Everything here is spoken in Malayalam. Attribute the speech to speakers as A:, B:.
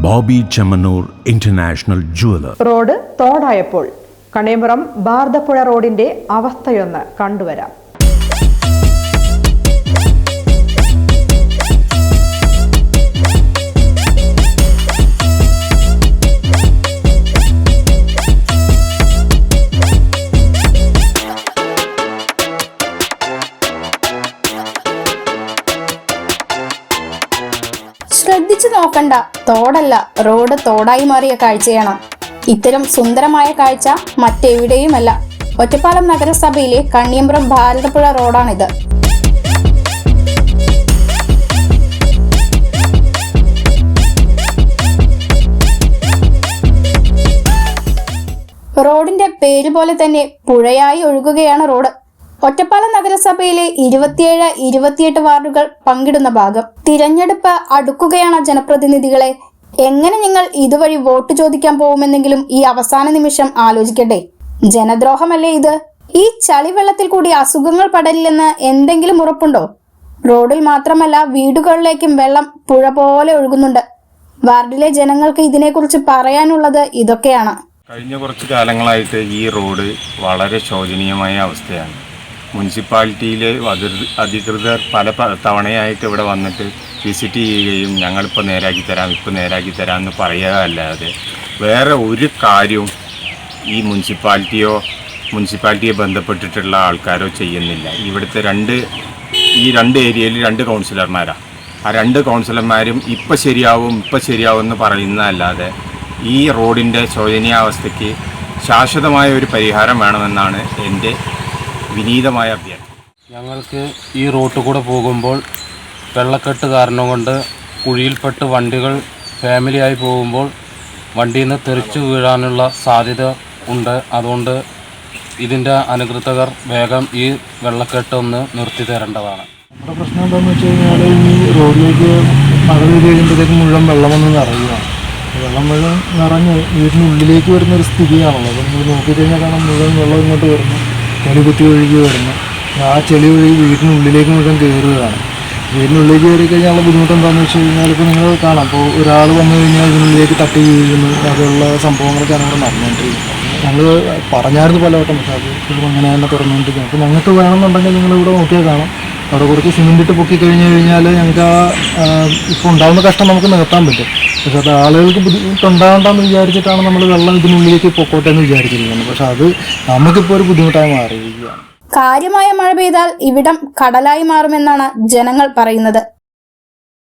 A: Bobby Chemmanur international jeweller.
B: Road തോടായപ്പോൾ കണിയമ്പുറം ഭാരതപ്പുഴ റോഡിന്റെ അവസ്ഥയൊന്ന് കണ്ടുവരാം.
C: ശ്രദ്ധിച്ചു നോക്കണ്ട, തോടല്ല റോഡ് തോടായി മാറിയ കാഴ്ചയാണ്. ഇത്തരം സുന്ദരമായ കാഴ്ച മറ്റെവിടെയുമല്ല. ഒറ്റപ്പാലം നഗരസഭയിലെ കണിയമ്പുറം ഭാരതപ്പുഴ റോഡാണിത്. റോഡിന്റെ പേര് പോലെ തന്നെ പുഴയായി ഒഴുകുകയാണ് റോഡ്. ഒറ്റപ്പാലം നഗരസഭയിലെ 27, 28 വാർഡുകൾ പങ്കിടുന്ന ഭാഗം. തിരഞ്ഞെടുപ്പ് അടുക്കുകയാണ് ജനപ്രതിനിധികളെ. എങ്ങനെ നിങ്ങൾ ഇതുവഴി വോട്ട് ചോദിക്കാൻ പോകുമെന്നെങ്കിലും ഈ അവസാന നിമിഷം ആലോചിക്കട്ടെ. ജനദ്രോഹമല്ലേ ഇത്? ഈ ചളിവെള്ളത്തിൽ കൂടി അസുഖങ്ങൾ പടരില്ലെന്ന് എന്തെങ്കിലും ഉറപ്പുണ്ടോ? റോഡിൽ മാത്രമല്ല വീടുകളിലേക്കും വെള്ളം പുഴ പോലെ ഒഴുകുന്നുണ്ട്. വാർഡിലെ ജനങ്ങൾക്ക് ഇതിനെക്കുറിച്ച് പറയാനുള്ളത് ഇതൊക്കെയാണ്.
D: കഴിഞ്ഞ കുറച്ച് കാലങ്ങളായിട്ട് ഈ റോഡ് വളരെ ശോചനീയമായ അവസ്ഥയാണ്. മുനിസിപ്പാലിറ്റിയിലെ അധികൃതർ പല തവണയായിട്ട് ഇവിടെ വന്നിട്ട് വിസിറ്റ് ചെയ്യുകയും ഞങ്ങളിപ്പോൾ നേരാക്കി തരാം എന്ന് പറയുക അല്ലാതെ വേറെ ഒരു കാര്യവും ഈ മുനിസിപ്പാലിറ്റിയെ ബന്ധപ്പെട്ടിട്ടുള്ള ആൾക്കാരോ ചെയ്യുന്നില്ല. ഇവിടുത്തെ ഈ രണ്ട് ഏരിയയിൽ 2 കൗൺസിലർമാരാണ്. ആ 2 കൗൺസിലർമാരും ഇപ്പം ശരിയാവും എന്ന് പറയുന്നതല്ലാതെ ഈ റോഡിൻ്റെ ശോചനീയാവസ്ഥയ്ക്ക് ശാശ്വതമായ ഒരു പരിഹാരം വേണമെന്നാണ് എൻ്റെ വിനീതമായ അഭ്യർത്ഥന.
E: ഞങ്ങൾക്ക് ഈ റോഡ് കൂടെ പോകുമ്പോൾ വെള്ളക്കെട്ട് കാരണം കൊണ്ട് കുഴിയിൽപ്പെട്ട് വണ്ടികൾ ഫാമിലിയായി പോകുമ്പോൾ വണ്ടിയിൽ നിന്ന് തെറിച്ചു വീഴാനുള്ള സാധ്യത ഉണ്ട്. അതുകൊണ്ട് ഇതിൻ്റെ അധികൃതർ വേഗം ഈ വെള്ളക്കെട്ട് ഒന്ന് നിർത്തി തരേണ്ടതാണ്.
F: നമ്മുടെ പ്രശ്നം എന്താണെന്ന് വെച്ച് കഴിഞ്ഞാൽ ഈ റോഡിലേക്ക് മഴ പെയ്ത് കഴിയുമ്പോഴത്തേക്കും മുഴുവൻ വെള്ളമൊന്നും നിറയുകയാണ്. വെള്ളം മുഴുവൻ നിറഞ്ഞ് വീടിനുള്ളിലേക്ക് വരുന്നൊരു സ്ഥിതിയാണല്ലോ. അപ്പോൾ നമ്മൾ നോക്കിക്കഴിഞ്ഞാൽ കാണാൻ മുഴുവൻ വെള്ളം ഇങ്ങോട്ട് വരുന്നു, ചെളി കുത്തി ഒഴുകി വരുന്നു. ആ ചെളി ഒഴുകി വീടിനുള്ളിലേക്ക് മുഴുവൻ കയറുകയാണ്. വീടിനുള്ളിലേക്ക് കയറി കഴിഞ്ഞാലുള്ള ബുദ്ധിമുട്ട് എന്താണെന്ന് വെച്ച് കഴിഞ്ഞാൽ ഇപ്പോൾ നിങ്ങൾ കാണാം, ഇപ്പോൾ ഒരാൾ വന്നു കഴിഞ്ഞാൽ ഇതിനുള്ളിലേക്ക് തട്ടി വീഴുന്നു, അതുള്ള സംഭവങ്ങളൊക്കെയാണ് ഇവിടെ നടന്നുകൊണ്ടിരിക്കുന്നത്. ഞങ്ങൾ പറഞ്ഞായിരുന്നു പലവട്ടം, പക്ഷേ അത് അങ്ങനെ തന്നെ തുറന്നുകൊണ്ടിരിക്കുന്നത്. അപ്പോൾ ഞങ്ങൾക്ക് വേണമെന്നുണ്ടെങ്കിൽ നിങ്ങളിവിടെ നോക്കിയാൽ കാണാം, അവിടെ കുറച്ച് സിമെൻ്റ് ഇട്ട് പൊക്കി കഴിഞ്ഞ് കഴിഞ്ഞാൽ ഞങ്ങൾക്ക് ഇപ്പോൾ ഉണ്ടാകുന്ന കഷ്ടം നമുക്ക് നികത്താൻ പറ്റും. പക്ഷെ അത് ആളുകൾക്ക് ബുദ്ധിമുട്ടുണ്ടാകണ്ടെന്ന് വിചാരിച്ചിട്ടാണ് നമ്മൾ വെള്ളം ഇതിനുള്ളിലേക്ക് പൊക്കോട്ടെ എന്ന് വിചാരിച്ചിരിക്കുന്നത്. പക്ഷെ അത് നമുക്കിപ്പോൾ ഒരു ബുദ്ധിമുട്ടായി മാറിയിരിക്കുകയാണ്.
C: കാര്യമായ മഴ പെയ്താൽ ഇവിടം കടലായി മാറുമെന്നാണ് ജനങ്ങൾ പറയുന്നത്.